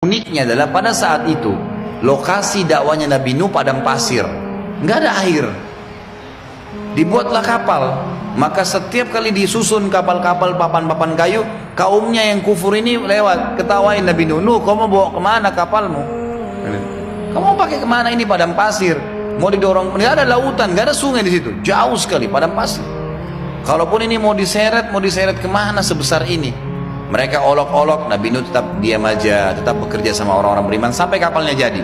Uniknya adalah pada saat itu lokasi dakwanya Nabi Nuh padang pasir, nggak ada air. Dibuatlah kapal, maka setiap kali disusun kapal-kapal papan-papan kayu, kaumnya yang kufur ini lewat ketawain Nabi Nuh. Nuh, kamu bawa kemana kapalmu? Kamu pakai kemana, ini padang pasir? Mau didorong, nggak ada lautan, nggak ada sungai di situ, jauh sekali padang pasir. Kalaupun ini mau diseret kemana sebesar ini? Mereka olok-olok, Nabi Nuh tetap diam aja, tetap bekerja sama orang-orang beriman sampai kapalnya jadi.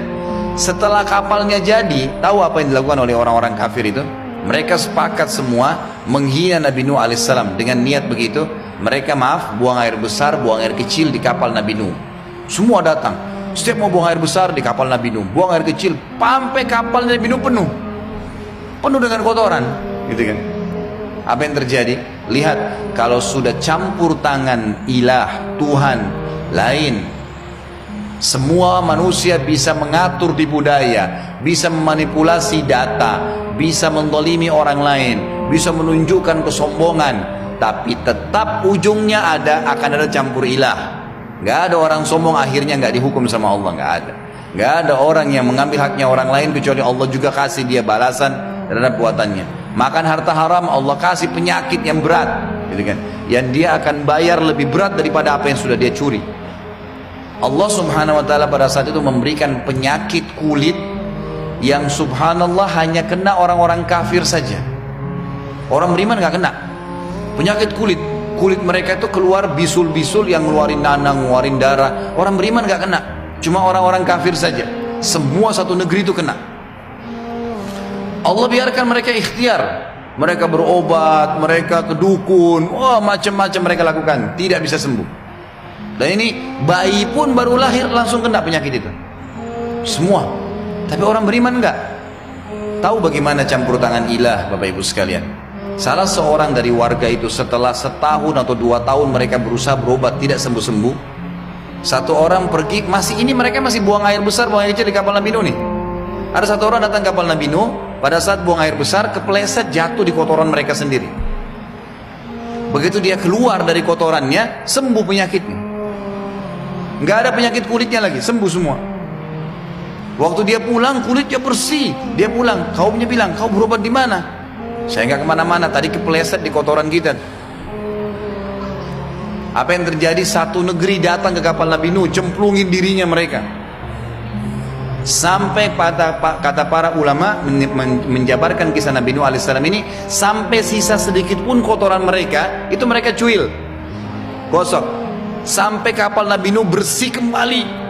Setelah kapalnya jadi, tahu apa yang dilakukan oleh orang-orang kafir itu? Mereka sepakat semua menghina Nabi Nuh alaihissalam. Dengan niat begitu, mereka buang air besar, buang air kecil di kapal Nabi Nuh. Semua datang, setiap mau buang air besar di kapal Nabi Nuh, buang air kecil, sampai kapal Nabi Nuh penuh dengan kotoran, gitu kan? Apa yang terjadi? Lihat, kalau sudah campur tangan ilah, Tuhan lain, semua manusia bisa mengatur tipu daya, bisa memanipulasi data, bisa mendolimi orang lain, bisa menunjukkan kesombongan, tapi tetap ujungnya akan ada campur ilah. Gak ada orang sombong akhirnya gak dihukum sama Allah, gak ada. Gak ada orang yang mengambil haknya orang lain kecuali Allah juga kasih dia balasan terhadap buatannya. Makan harta haram, Allah kasih penyakit yang berat, gitu kan? Yang dia akan bayar lebih berat daripada apa yang sudah dia curi. Allah subhanahu wa ta'ala pada saat itu memberikan penyakit kulit yang subhanallah hanya kena orang-orang kafir saja. Orang beriman gak kena. Penyakit kulit mereka itu keluar bisul-bisul yang ngeluarin nanah, ngeluarin darah. Orang beriman gak kena, cuma orang-orang kafir saja. Semua satu negeri itu kena. Allah biarkan mereka ikhtiar, mereka berobat, mereka ke dukun, macam-macam mereka lakukan, tidak bisa sembuh. Dan ini bayi pun baru lahir langsung kena penyakit itu, semua. Tapi orang beriman enggak. Tahu bagaimana campur tangan ilah, Bapak Ibu sekalian? Salah seorang dari warga itu setelah setahun atau 2 tahun mereka berusaha berobat tidak sembuh-sembuh. Satu orang pergi, mereka masih buang air besar, buang air kecil di kapal Nabi Nuh nih. Ada satu orang datang kapal Nabi Nuh, pada saat buang air besar kepleset jatuh di kotoran mereka sendiri. Begitu dia keluar dari kotorannya, sembuh penyakitnya. Nggak ada penyakit kulitnya lagi, sembuh semua. Waktu dia pulang kulitnya bersih. Dia pulang, kaumnya bilang, kau berobat di mana? Saya nggak kemana-mana, tadi kepleset di kotoran kita. Apa yang terjadi? Satu negeri datang ke kapal Nabi Nuh, cemplungin dirinya mereka. Sampai kata para ulama menjabarkan kisah Nabi Nuh alaihissalam ini, sampai sisa sedikit pun kotoran mereka, itu mereka cuil, gosok, sampai kapal Nabi Nuh bersih kembali.